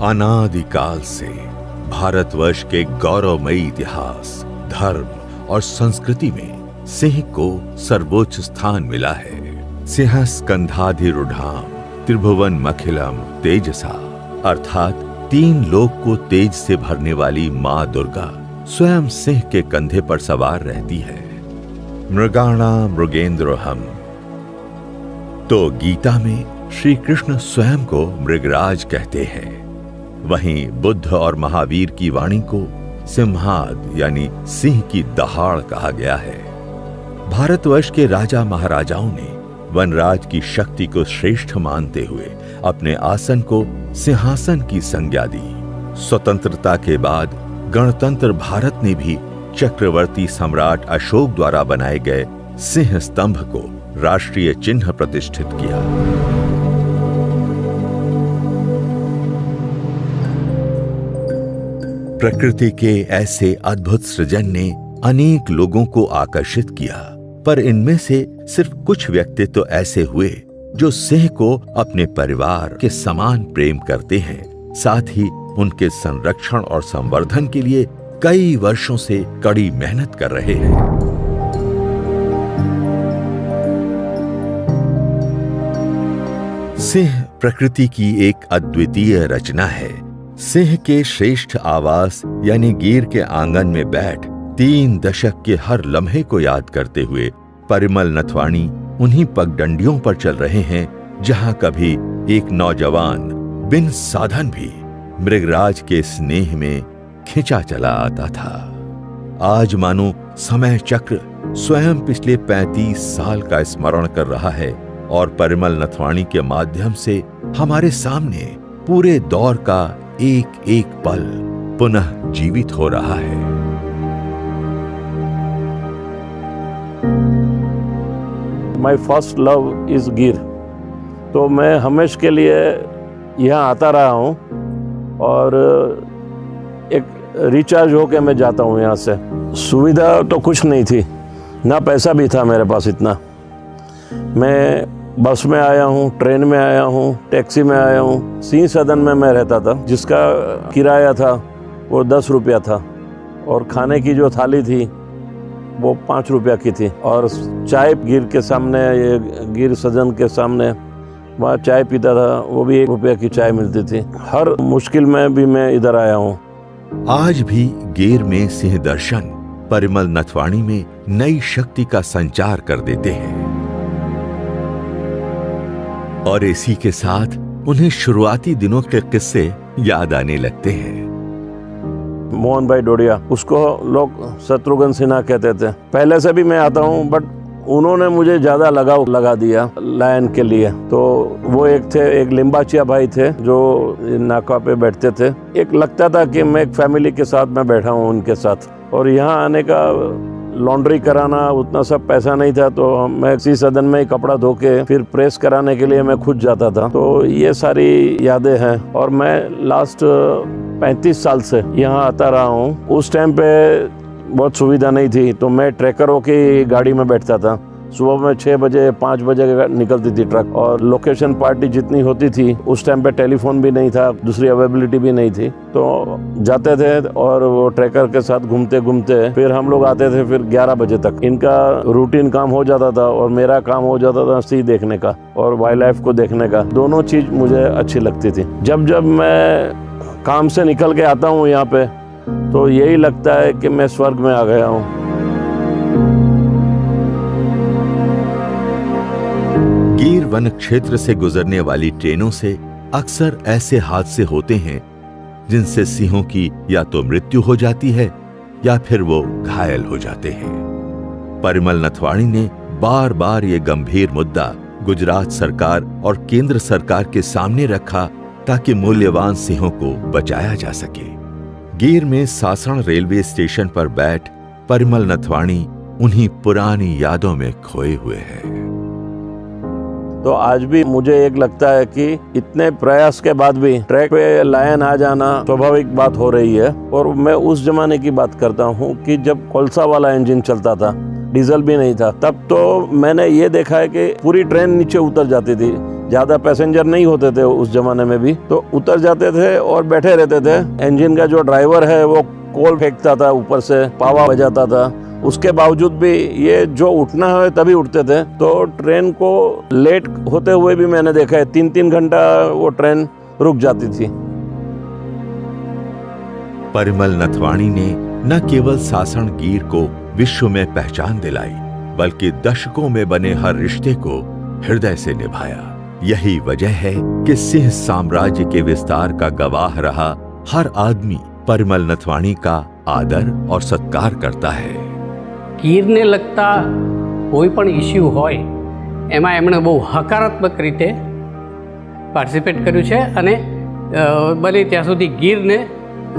अनादिकाल से भारतवर्ष के गौरवमयी इतिहास, धर्म और संस्कृति में सिंह को सर्वोच्च स्थान मिला है। सिंह स्कंधाधिरूढ़ाम त्रिभुवन मखिलम तेजसा, अर्थात 3 लोक को तेज से भरने वाली माँ दुर्गा स्वयं सिंह के कंधे पर सवार रहती है। मृगाणा मृगेंद्रोहम। तो गीता में श्री कृष्ण स्वयं को मृगराज कहते हैं। वहीं बुद्ध और महावीर की वाणी को सिंहाद यानी सिंह की दहाड़ कहा गया है। भारतवर्ष के राजा महाराजाओं ने वनराज की शक्ति को श्रेष्ठ मानते हुए अपने आसन को सिंहासन की संज्ञा दी। स्वतंत्रता के बाद गणतंत्र भारत ने भी चक्रवर्ती सम्राट अशोक द्वारा बनाए गए सिंह स्तंभ को राष्ट्रीय चिन्ह प्रतिष्ठित किया। प्रकृति के ऐसे अद्भुत सृजन ने अनेक लोगों को आकर्षित किया, पर इनमें से सिर्फ कुछ व्यक्तित्व ऐसे हुए जो सिंह को अपने परिवार के समान प्रेम करते हैं, साथ ही उनके संरक्षण और संवर्धन के लिए कई वर्षों से कड़ी मेहनत कर रहे हैं। सिंह प्रकृति की एक अद्वितीय रचना है। सिंह के श्रेष्ठ आवास यानी गिर के आंगन में बैठ 3 दशक के हर लम्हे को याद करते हुए परिमल नथवाणी उन्हीं पगडंडियों पर चल रहे हैं जहां कभी एक नौजवान बिन साधन भी मृगराज के स्नेह में खिंचा चला आता था। आज मानो समय चक्र स्वयं पिछले 35 साल का स्मरण कर रहा है और परिमल नथवाणी के माध्यम से हमारे सामने पूरे दौर का एक एक पल पुनः जीवित हो रहा है। माई फर्स्ट लव इज गिर। तो मैं हमेशा के लिए यहाँ आता रहा हूँ और एक रिचार्ज होके मैं जाता हूँ यहाँ से। सुविधा तो कुछ नहीं थी, ना पैसा भी था मेरे पास इतना। मैं बस में आया हूँ, ट्रेन में आया हूँ, टैक्सी में आया हूँ। सिंह सदन में मैं रहता था, जिसका किराया था वो 10 रुपया था और खाने की जो थाली थी वो 5 रुपया की थी। और चाय गिर के सामने, ये गिर सदन के सामने वहाँ चाय पीता था, वो भी 1 रुपया की चाय मिलती थी। हर मुश्किल में भी मैं इधर आया हूँ। आज भी गिर में सिंह दर्शन परिमल नथवाणी में नई शक्ति का संचार कर देते हैं और इसी के साथ उन्हें शुरुआती दिनों के किस्से याद आने लगते हैं। मोहन भाई डोडिया, उसको लोग शत्रुघ्न सिन्हा कहते थे। पहले से भी मैं आता हूँ, बट उन्होंने मुझे ज्यादा लगाव लगा दिया लायन के लिए। तो वो एक लिम्बाचिया भाई थे जो नाका पे बैठते थे। एक लगता था कि मैं एक फैमिली के साथ मैं बैठा हूँ उनके साथ। और यहाँ आने का लॉन्ड्री कराना उतना सब पैसा नहीं था, तो मैं इसी सदन में ही कपड़ा धो के फिर प्रेस कराने के लिए मैं खुद जाता था। तो ये सारी यादें हैं। और मैं लास्ट 35 साल से यहाँ आता रहा हूँ। उस टाइम पे बहुत सुविधा नहीं थी, तो मैं ट्रैकरों की गाड़ी में बैठता था। सुबह में 6 बजे 5 बजे निकलती थी ट्रक। और लोकेशन पार्टी जितनी होती थी, उस टाइम पे टेलीफोन भी नहीं था, दूसरी अवेलेबिलिटी भी नहीं थी, तो जाते थे और वो ट्रैकर के साथ घूमते घूमते फिर हम लोग आते थे। फिर 11 बजे तक इनका रूटीन काम हो जाता था और मेरा काम हो जाता था सी देखने का और वाइल्ड लाइफ को देखने का। दोनों चीज मुझे अच्छी लगती थी। जब जब मैं काम से निकल के आता हूँ यहाँ पे, तो यही लगता है कि मैं स्वर्ग में आ गया हूँ। गिर वन क्षेत्र से गुजरने वाली ट्रेनों से अक्सर ऐसे हादसे होते हैं जिनसे सिंहों की या तो मृत्यु हो जाती है या फिर वो घायल हो जाते हैं। परिमल नथवाणी ने बार बार ये गंभीर मुद्दा गुजरात सरकार और केंद्र सरकार के सामने रखा ताकि मूल्यवान सिंहों को बचाया जा सके। गिर में सासण रेलवे स्टेशन पर बैठ परिमल नथवाणी उन्हीं पुरानी यादों में खोए हुए हैं। तो आज भी मुझे एक लगता है कि इतने प्रयास के बाद भी ट्रैक पे लायन आ जाना स्वाभाविक बात हो रही है। और मैं उस जमाने की बात करता हूँ कि जब कोलसा वाला इंजन चलता था, डीजल भी नहीं था, तब तो मैंने ये देखा है कि पूरी ट्रेन नीचे उतर जाती थी। ज्यादा पैसेंजर नहीं होते थे उस जमाने में भी, तो उतर जाते थे और बैठे रहते थे। इंजन का जो ड्राइवर है वो कोल फेंकता था, ऊपर से पावा बजाता था। उसके बावजूद भी ये जो उठना है तभी उठते थे। तो ट्रेन को लेट होते हुए भी मैंने देखा है 3-3 घंटा वो ट्रेन रुक जाती थी। परिमल नथवाणी ने न केवल सासण गीर को विश्व में पहचान दिलाई, बल्कि दशकों में बने हर रिश्ते को हृदय से निभाया। यही वजह है कि सिंह साम्राज्य के विस्तार का गवाह रहा हर आदमी परिमल नथवाणी का आदर और सत्कार करता है। ગીરને લગતા કોઈ પણ ઇસ્યુ હોય એમાં એમણે બહુ હકારાત્મક રીતે પાર્ટિસિપેટ કર્યું છે અને બને ત્યાં સુધી ગીરને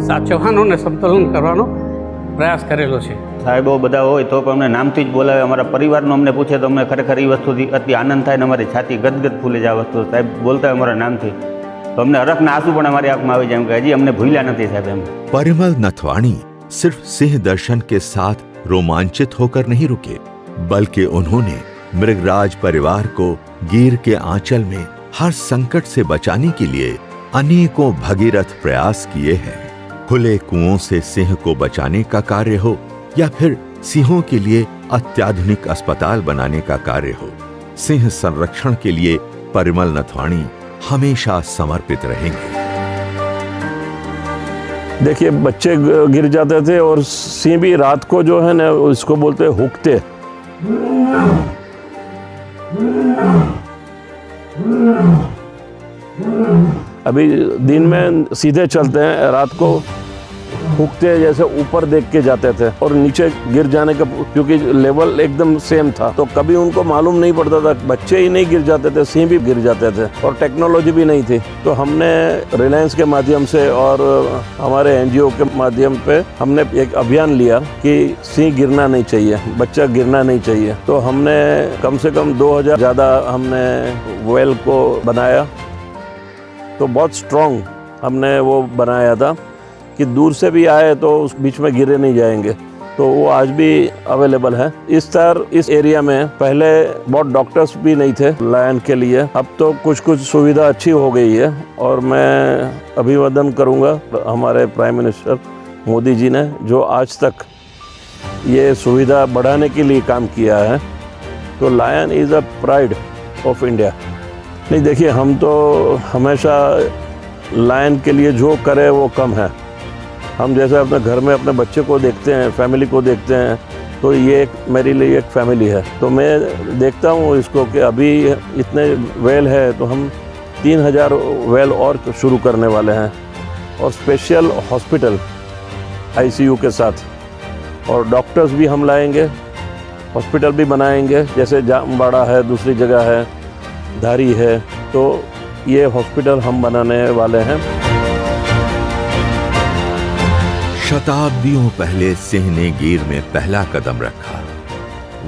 સાચવવાનો અને સંતુલન કરવાનો પ્રયાસ કરેલો છે। સાહેબો બધા હોય તો પણ અમને નામથી જ બોલાવે, અમારા પરિવારનું અમને પૂછે તો અમને ખરેખર એ વસ્તુથી અતિ આનંદ થાય ને અમારી છાતી ગદગદ ફૂલે જાય। આ વસ્તુ સાહેબ બોલતા હોય અમારા નામથી તો અમને હરખના આંસુ પણ અમારી આંખમાં આવી જાય, એમ કે હજી અમને ભૂલ્યા નથી સાહેબ એમ। परिमल नथवाणी सिर्फ सिंह दर्शन के साथ रोमांचित होकर नहीं रुके, बल्कि उन्होंने मृगराज परिवार को गीर के आंचल में हर संकट से बचाने के लिए अनेकों भगीरथ प्रयास किए हैं। खुले कुओं से सिंह को बचाने का कार्य हो या फिर सिंहों के लिए अत्याधुनिक अस्पताल बनाने का कार्य हो, सिंह संरक्षण के लिए परिमल नथवाणी हमेशा समर्पित रहेंगे। देखिए, बच्चे गिर जाते थे और सिंह भी रात को जो है ना इसको बोलते हैं हुकते। अभी दिन में सीधे चलते हैं, रात को हुकते जैसे ऊपर देख के जाते थे और नीचे गिर जाने का, क्योंकि लेवल एकदम सेम था तो कभी उनको मालूम नहीं पड़ता था। बच्चे ही नहीं गिर जाते थे, सिंह भी गिर जाते थे और टेक्नोलॉजी भी नहीं थी। तो हमने रिलायंस के माध्यम से और हमारे एनजीओ के माध्यम पे हमने एक अभियान लिया कि सिंह गिरना नहीं चाहिए, बच्चा गिरना नहीं चाहिए। तो हमने कम से कम 2000 ज़्यादा हमने वेल को बनाया, तो बहुत स्ट्रॉन्ग हमने वो बनाया था कि दूर से भी आए तो उस बीच में गिरे नहीं जाएंगे। तो वो आज भी अवेलेबल है। इस एरिया में पहले बहुत डॉक्टर्स भी नहीं थे लायन के लिए, अब तो कुछ सुविधा अच्छी हो गई है। और मैं अभिवादन करूंगा हमारे प्राइम मिनिस्टर मोदी जी ने, जो आज तक ये सुविधा बढ़ाने के लिए काम किया है। तो lion is a pride of India. नहीं, देखिए, हम तो हमेशा लायन के लिए जो करे वो कम है। हम जैसे अपने घर में अपने बच्चे को देखते हैं, फैमिली को देखते हैं, तो ये मेरे लिए एक फैमिली है। तो मैं देखता हूँ इसको कि अभी इतने वेल है तो हम 3000 वेल और शुरू करने वाले हैं, और स्पेशल हॉस्पिटल आईसीयू के साथ, और डॉक्टर्स भी हम लाएंगे, हॉस्पिटल भी बनाएंगे। जैसे जामबाड़ा है, दूसरी जगह है, धारी है, तो ये हॉस्पिटल हम बनाने वाले हैं। शताब्दियों पहले सिंह ने गीर में पहला कदम रखा।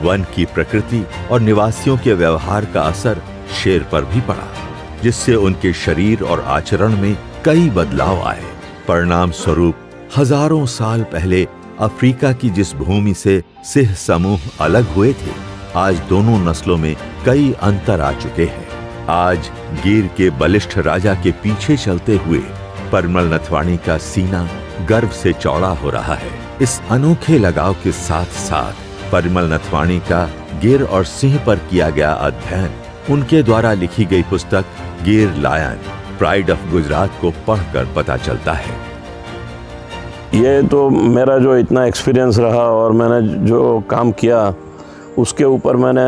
वन की प्रकृति और निवासियों के व्यवहार का असर शेर पर भी पड़ा, जिससे उनके शरीर और आचरण में कई बदलाव आए। परिणाम स्वरूप हजारों साल पहले अफ्रीका की जिस भूमि से सिंह समूह अलग हुए थे, आज दोनों नस्लों में कई अंतर आ चुके हैं। आज गीर के बलिष्ठ राजा के पीछे चलते हुए परिमल नथवाणी का सीना गर्व से चौड़ा हो रहा है। इस अनोखे लगाव के साथ साथ परिमल नथवाणी का गिर और सिंह पर किया गया अध्ययन, उनके द्वारा लिखी गई पुस्तक गिर लायन प्राइड ऑफ गुजरात को पढ़कर पता चलता है। ये तो मेरा जो इतना एक्सपीरियंस रहा और मैंने जो काम किया उसके ऊपर मैंने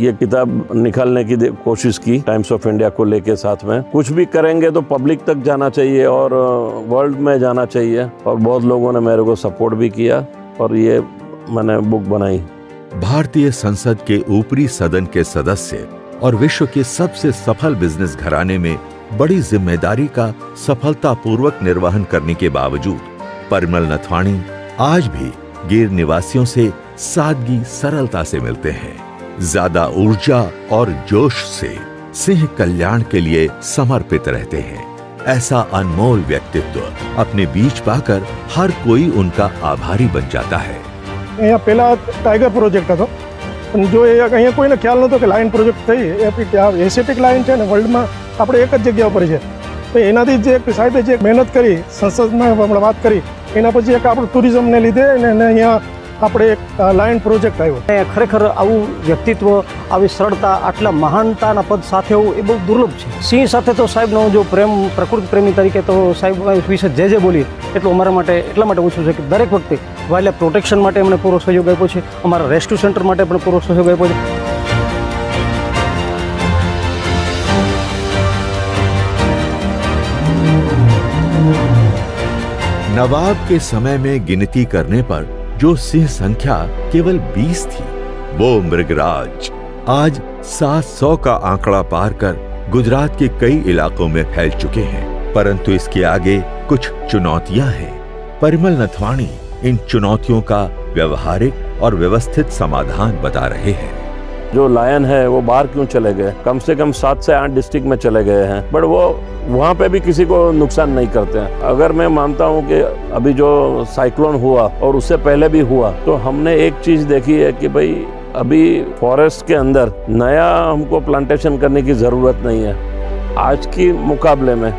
ये किताब निकालने की कोशिश की, टाइम्स ऑफ इंडिया को लेके। साथ में कुछ भी करेंगे तो पब्लिक तक जाना चाहिए और वर्ल्ड में जाना चाहिए, और बहुत लोगों ने मेरे को सपोर्ट भी किया और ये मैंने बुक बनाई। भारतीय संसद के ऊपरी सदन के सदस्य और विश्व के सबसे सफल बिजनेस घराने में बड़ी जिम्मेदारी का सफलतापूर्वक निर्वहन करने के बावजूद परिमल नथवाणी आज भी गिर निवासियों से सादगी सरलता से मिलते हैं। ज्यादा ऊर्जा और जोश से सिंह कल्याण के लिए समर्पित रहते हैं। ऐसा अनमोल व्यक्तित्व अपने बीच पाकर हर कोई उनका आभारी बन जाता है। અહીંયા પહેલા ટાઈગર પ્રોજેક્ટ હતો, પણ જો એ અહીંયા કોઈને ખ્યાલ નહોતો કે લાયન પ્રોજેક્ટ થઈ એ એશિયાટિક લાયન છે ને વર્લ્ડમાં આપણે એક જ જગ્યા ઉપર છે, તો એનાથી જે સાહેબે જે મહેનત કરી સંસદમાં આપણે વાત કરી એના પછી એક આપણું ટુરિઝમને લીધે અને અહીંયા આપણે એક લાયન પ્રોજેક્ટ આવ્યો। ખરેખર આવું વ્યક્તિત્વ, આવી સરળતા, આટલા મહાનતાના પદ સાથે હોવું એ બહુ દુર્લભ છે। સિંહ સાથે તો સાહેબનો જો પ્રેમ, પ્રકૃતિ પ્રેમી તરીકે તો સાહેબ વિશે જે બોલીએ એટલું અમારા માટે એટલા માટે ઓછું છે કે દરેક વખતે વાઇલ્ડ પ્રોટેક્શન માટે એમણે પૂરો સહયોગ આપ્યો છે, અમારા રેસ્ક્યુ સેન્ટર માટે પણ પૂરો સહયોગ આપ્યો છે। नवाब के समय में गिनती करने पर जो सिंह संख्या केवल 20 थी, वो मृगराज आज 700 का आंकड़ा पार कर गुजरात के कई इलाकों में फैल चुके हैं। परंतु इसके आगे कुछ चुनौतियां हैं। परिमल नथवाणी इन चुनौतियों का व्यवहारिक और व्यवस्थित समाधान बता रहे हैं। जो लायन है वो बाहर क्यों चले गए, कम से कम 7 से 8 डिस्ट्रिक्ट में चले गए हैं, बट वो वहाँ पे भी किसी को नुकसान नहीं करते हैं। अगर मैं मानता हूँ कि अभी जो साइक्लोन हुआ और उससे पहले भी हुआ, तो हमने एक चीज़ देखी है कि भाई अभी फॉरेस्ट के अंदर नया हमको प्लांटेशन करने की ज़रूरत नहीं है। आज की मुकाबले में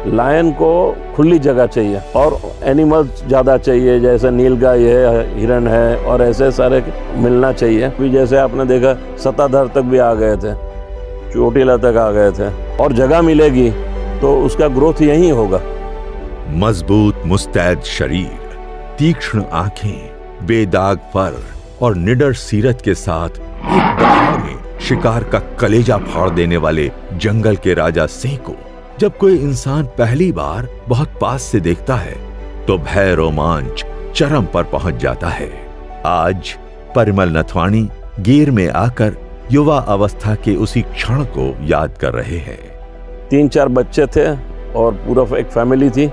लायन को खुली जगह चाहिए और एनिमल्स ज़्यादा चाहिए, जैसे नीलगाय है, हिरन है और ऐसे सारे मिलना चाहिए। अभी जैसे आपने देखा सत्ताधार तक भी आ गए थे, चोटीला तक आ गए थे, और जगह मिलेगी तो उसका ग्रोथ यही होगा। मजबूत मुस्तैद शरीर, तीक्ष्ण आंखें, बेदाग फर और निडर सीरत के साथ एक दहाड़ में शिकार का कलेजा फाड़ देने वाले जंगल के राजा सिंह को जब कोई इंसान पहली बार बहुत पास से देखता है तो भय रोमांच चरम पर पहुंच जाता है। आज परिमल नथवाणी गिर में आकर युवा अवस्था के उसी क्षण को याद कर रहे हैं। 3-4 बच्चे थे और पूरा एक फैमिली थी,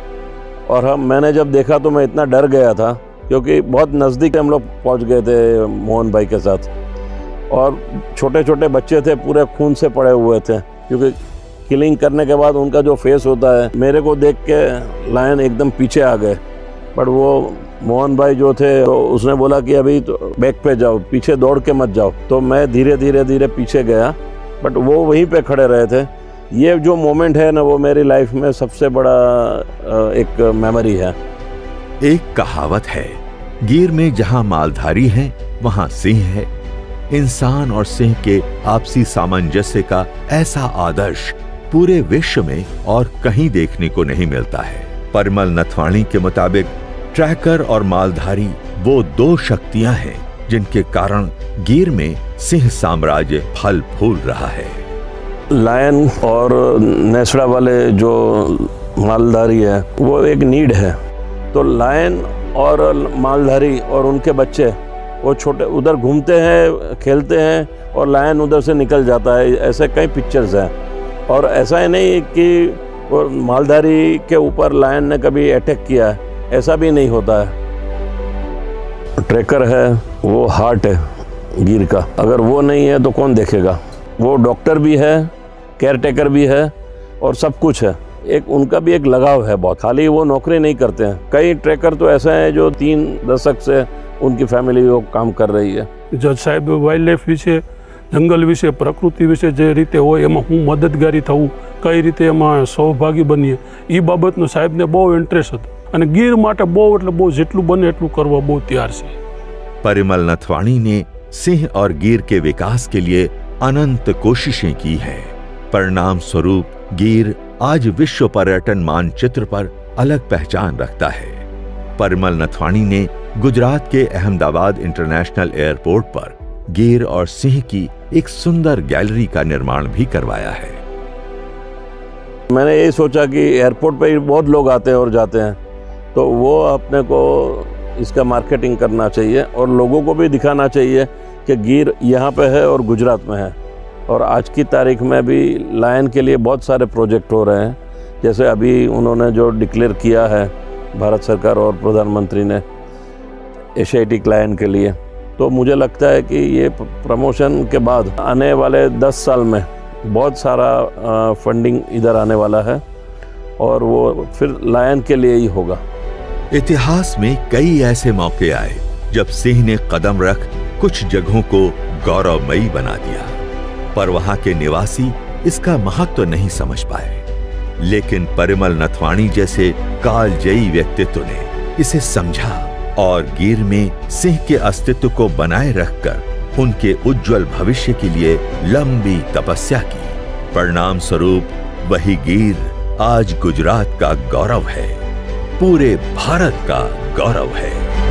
और मैंने जब देखा तो मैं इतना डर गया था क्योंकि बहुत नज़दीक हम लोग पहुंच गए थे मोहन भाई के साथ, और छोटे छोटे बच्चे थे, पूरे खून से पड़े हुए थे, क्योंकि किलिंग करने के बाद उनका जो फेस होता है, मेरे को देख के लायन एकदम पीछे आ गए। बट वो मोहन भाई जो थे तो उसने बोला कि अभी तो बैक पे जाओ, पीछे दौड़ के मत जाओ। तो मैं धीरे धीरे धीरे पीछे गया, बट वो वहीं पे खड़े रहे थे। ये जो मोमेंट है ना, वो मेरी लाइफ में सबसे बड़ा एक मेमोरी है। एक कहावत है, गिर में जहां मालधारी हैं वहां सिंह है। इंसान और सिंह के आपसी सामंजस्य का ऐसा आदर्श पूरे विश्व में और कहीं देखने को नहीं मिलता है। परिमल नथवाणी के मुताबिक ट्रैकर और मालधारी वो 2 शक्तियां हैं जिनके कारण गिर में सिंह साम्राज्य फल फूल रहा है। लायन और नेसड़ा वाले जो मालधारी है वो एक नीड है, तो लायन और मालधारी और उनके बच्चे वो छोटे उधर घूमते हैं, खेलते हैं, और लायन उधर से निकल जाता है। ऐसे कई पिक्चर्स हैं, और ऐसा ही नहीं कि वो मालधारी के ऊपर लायन ने कभी अटैक किया है, ऐसा भी नहीं होता है। ट्रैकर है वो हार्ट है गिर का, अगर वो नहीं है तो कौन देखेगा। वो डॉक्टर भी है, केयर टेकर भी है, और सब कुछ है। एक उनका भी एक लगाव है बहुत, खाली वो नौकरी नहीं करते हैं। कई ट्रैकर तो ऐसे हैं जो 3 दशक से उनकी फैमिली वो काम कर रही है। जज साहेब वाइल्ड लाइफ विषे, जंगल विषे, प्रकृति विषे जे रीते होय एमां हूँ मददगारी थवुं, कई रीते एमां सहभागी बनीए, ई बाबतनो साहेबने बहु इंटरेस्ट हतो अने गिर माटे बहु एटले बहु जेटલું बने एटલું करवा बहु तैयार छे। परिमल नथवाणी ने सिंह और गिर के विकास के लिए अनंत कोशिशें की हैं। परिणाम स्वरूप गिर आज विश्व पर्यटन मानचित्र पर अलग पहचान रखता है। परिमल नथवाणी ने गुजरात के अहमदाबाद इंटरनेशनल एयरपोर्ट पर गिर और सिंह की एक सुंदर गैलरी का निर्माण भी करवाया है। मैंने ये सोचा कि एयरपोर्ट पर बहुत लोग आते हैं और जाते हैं, तो वो अपने को इसका मार्केटिंग करना चाहिए और लोगों को भी दिखाना चाहिए कि गिर यहाँ पे है और गुजरात में है। और आज की तारीख में भी लायन के लिए बहुत सारे प्रोजेक्ट हो रहे हैं, जैसे अभी उन्होंने जो डिक्लेयर किया है भारत सरकार और प्रधानमंत्री ने एशियाटिक लायन के लिए, तो मुझे लगता है कि ये प्रमोशन के बाद आने वाले 10 साल में बहुत सारा फंडिंग इधर आने वाला है और वो फिर लायन के लिए ही होगा। इतिहास में कई ऐसे मौके आए जब सिंह ने कदम रख कुछ जगहों को गौरवमयी बना दिया, पर वहां के निवासी इसका महत्व नहीं समझ पाए। लेकिन परिमल नथवाणी जैसे कालजयी व्यक्तित्व ने इसे समझा और गिर में सिंह के अस्तित्व को बनाए रखकर उनके उज्जवल भविष्य के लिए लंबी तपस्या की। परिणाम स्वरूप वही गिर आज गुजरात का गौरव है, पूरे भारत का गौरव है।